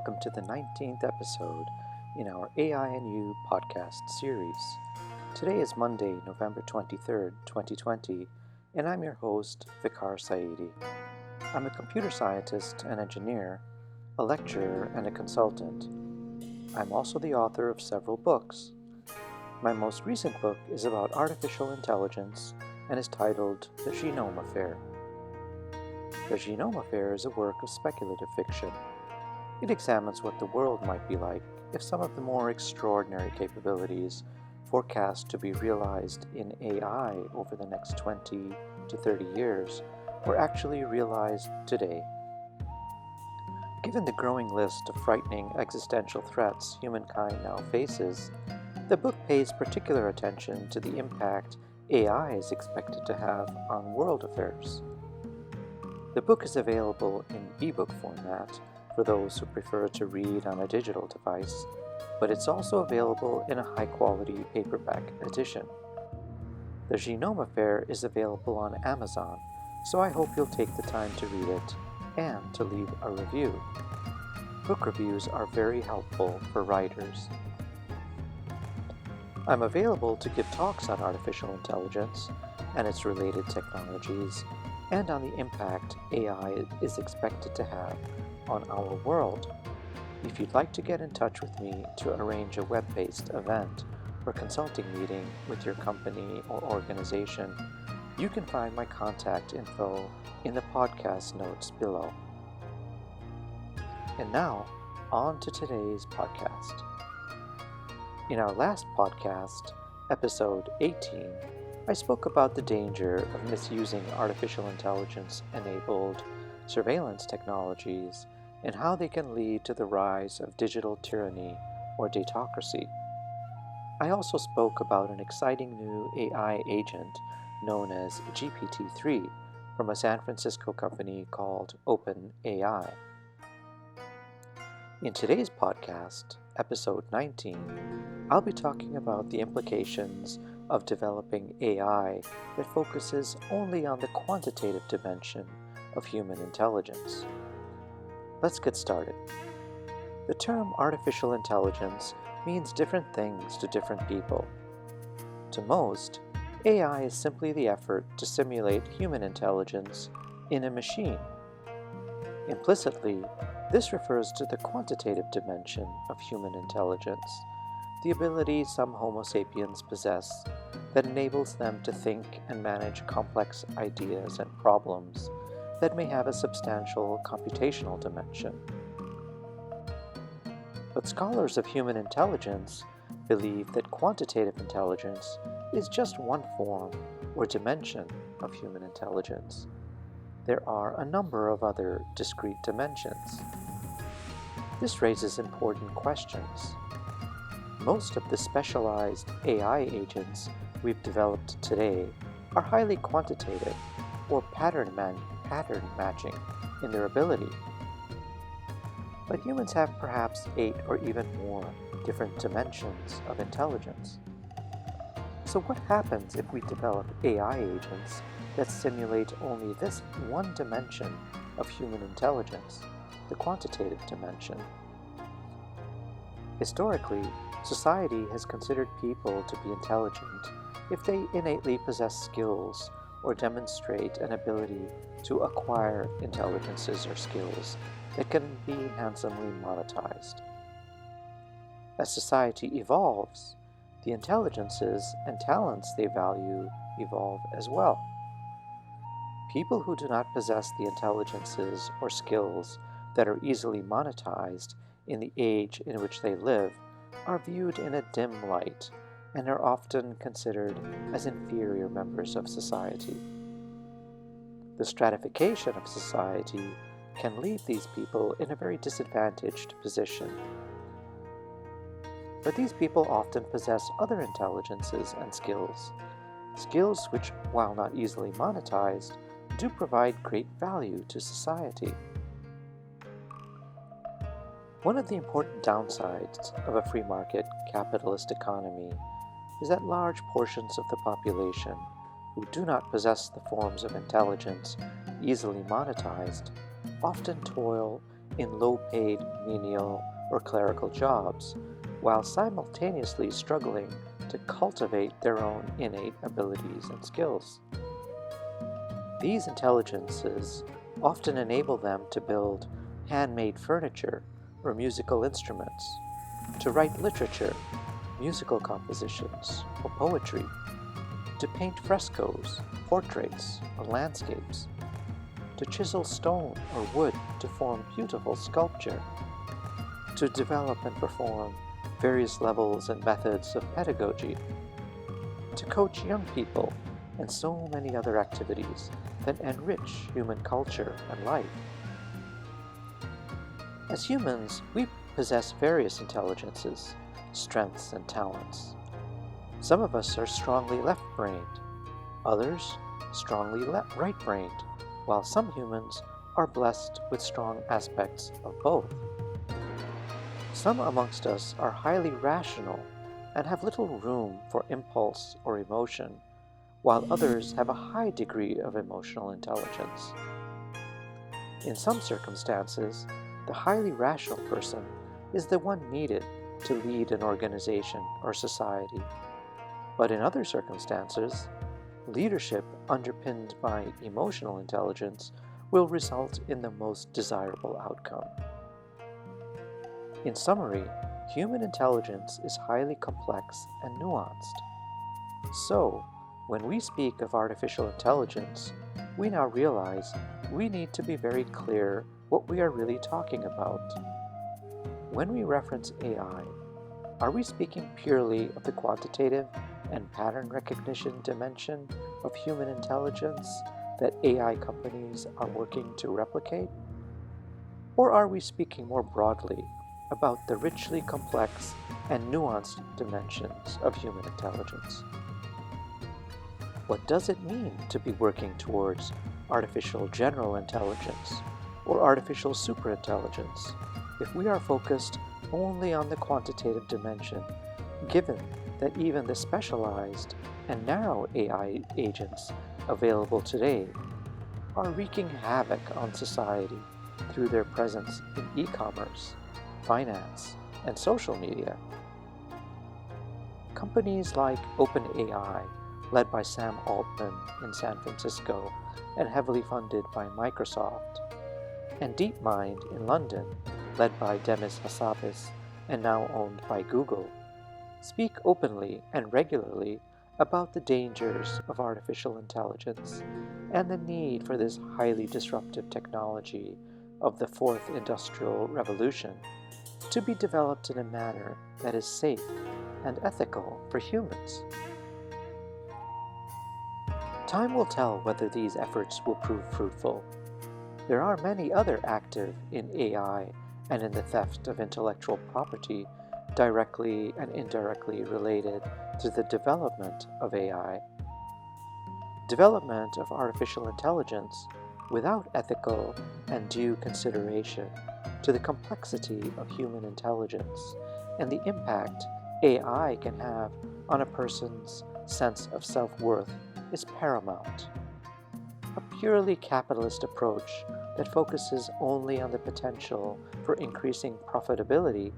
welcome to the 19th episode in our AI and You podcast series. Today is Monday, November 23rd, 2020, and I'm your host, Vicar Saidi. I'm a computer scientist and engineer, a lecturer, and a consultant. I'm also the author of several books. My most recent book is about artificial intelligence and is titled The Genome Affair. The Genome Affair is a work of speculative fiction. It examines what the world might be like if some of the more extraordinary capabilities forecast to be realized in AI over the next 20 to 30 years were actually realized today. Given the growing list of frightening existential threats humankind now faces, the book pays particular attention to the impact AI is expected to have on world affairs. The book is available in ebook format for those who prefer to read on a digital device, but it's also available in a high-quality paperback edition. The Genome Affair is available on Amazon, so I hope you'll take the time to read it and to leave a review. Book reviews are very helpful for writers. I'm available to give talks on artificial intelligence and its related technologies, and on the impact AI is expected to have on our world. If you'd like to get in touch with me to arrange a web-based event or consulting meeting with your company or organization, you can find my contact info in the podcast notes below. And now, on to today's podcast. In our last podcast, episode 18, I spoke about the danger of misusing artificial intelligence-enabled surveillance technologies and how they can lead to the rise of digital tyranny or Datocracy. I also spoke about an exciting new AI agent known as GPT-3 from a San Francisco company called OpenAI. In today's podcast, episode 19, I'll be talking about the implications of developing AI that focuses only on the quantitative dimension of human intelligence. Let's get started. The term artificial intelligence means different things to different people. To most, AI is simply the effort to simulate human intelligence in a machine. Implicitly, this refers to the quantitative dimension of human intelligence, the ability some Homo sapiens possess that enables them to think and manage complex ideas and problems that may have a substantial computational dimension. But scholars of human intelligence believe that quantitative intelligence is just one form or dimension of human intelligence. There are a number of other discrete dimensions. This raises important questions. Most of the specialized AI agents we've developed today are highly quantitative or pattern matching in their ability. But humans have perhaps 8 or even more different dimensions of intelligence. So what happens if we develop AI agents that simulate only this one dimension of human intelligence, the quantitative dimension? Historically, society has considered people to be intelligent if they innately possess skills or demonstrate an ability to acquire intelligences or skills that can be handsomely monetized. As society evolves, the intelligences and talents they value evolve as well. People who do not possess the intelligences or skills that are easily monetized in the age in which they live are viewed in a dim light and are often considered as inferior members of society. The stratification of society can leave these people in a very disadvantaged position. But these people often possess other intelligences and skills which, while not easily monetized, do provide great value to society. One of the important downsides of a free market capitalist economy is that large portions of the population who do not possess the forms of intelligence easily monetized often toil in low-paid menial or clerical jobs, while simultaneously struggling to cultivate their own innate abilities and skills. These intelligences often enable them to build handmade furniture or musical instruments, to write literature, musical compositions, or poetry, to paint frescoes, portraits, or landscapes, to chisel stone or wood to form beautiful sculpture, to develop and perform various levels and methods of pedagogy, to coach young people, and so many other activities that enrich human culture and life. As humans, we possess various intelligences, strengths, and talents. Some of us are strongly left-brained, others strongly right-brained, while some humans are blessed with strong aspects of both. Some amongst us are highly rational and have little room for impulse or emotion, while others have a high degree of emotional intelligence. In some circumstances, the highly rational person is the one needed to lead an organization or society. But in other circumstances, leadership underpinned by emotional intelligence will result in the most desirable outcome. In summary, human intelligence is highly complex and nuanced. So, when we speak of artificial intelligence, we now realize we need to be very clear what we are really talking about. When we reference AI, are we speaking purely of the quantitative and pattern recognition dimension of human intelligence that AI companies are working to replicate? Or are we speaking more broadly about the richly complex and nuanced dimensions of human intelligence? What does it mean to be working towards artificial general intelligence or artificial superintelligence if we are focused only on the quantitative dimension, given that even the specialized and narrow AI agents available today are wreaking havoc on society through their presence in e-commerce, finance, and social media? Companies like OpenAI, led by Sam Altman in San Francisco and heavily funded by Microsoft, and DeepMind in London, led by Demis Hassabis and now owned by Google, speak openly and regularly about the dangers of artificial intelligence and the need for this highly disruptive technology of the fourth industrial revolution to be developed in a manner that is safe and ethical for humans. Time will tell whether these efforts will prove fruitful. There are many others active in AI and in the theft of intellectual property directly and indirectly related to the development of AI. Development of artificial intelligence without ethical and due consideration to the complexity of human intelligence and the impact AI can have on a person's sense of self-worth is paramount. A purely capitalist approach that focuses only on the potential for increasing profitability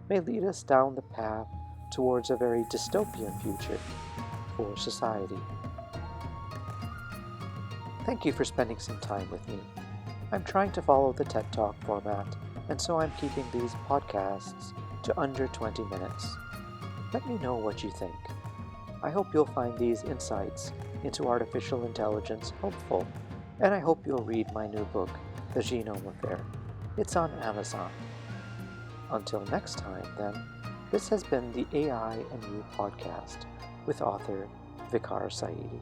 may lead us down the path towards a very dystopian future for society. Thank you for spending some time with me. I'm trying to follow the TED Talk format, and so I'm keeping these podcasts to under 20 minutes. Let me know what you think. I hope you'll find these insights into artificial intelligence helpful, and I hope you'll read my new book, The Genome Affair. It's on Amazon. Until next time, then, this has been the AI and You podcast with author Vicar Saidi.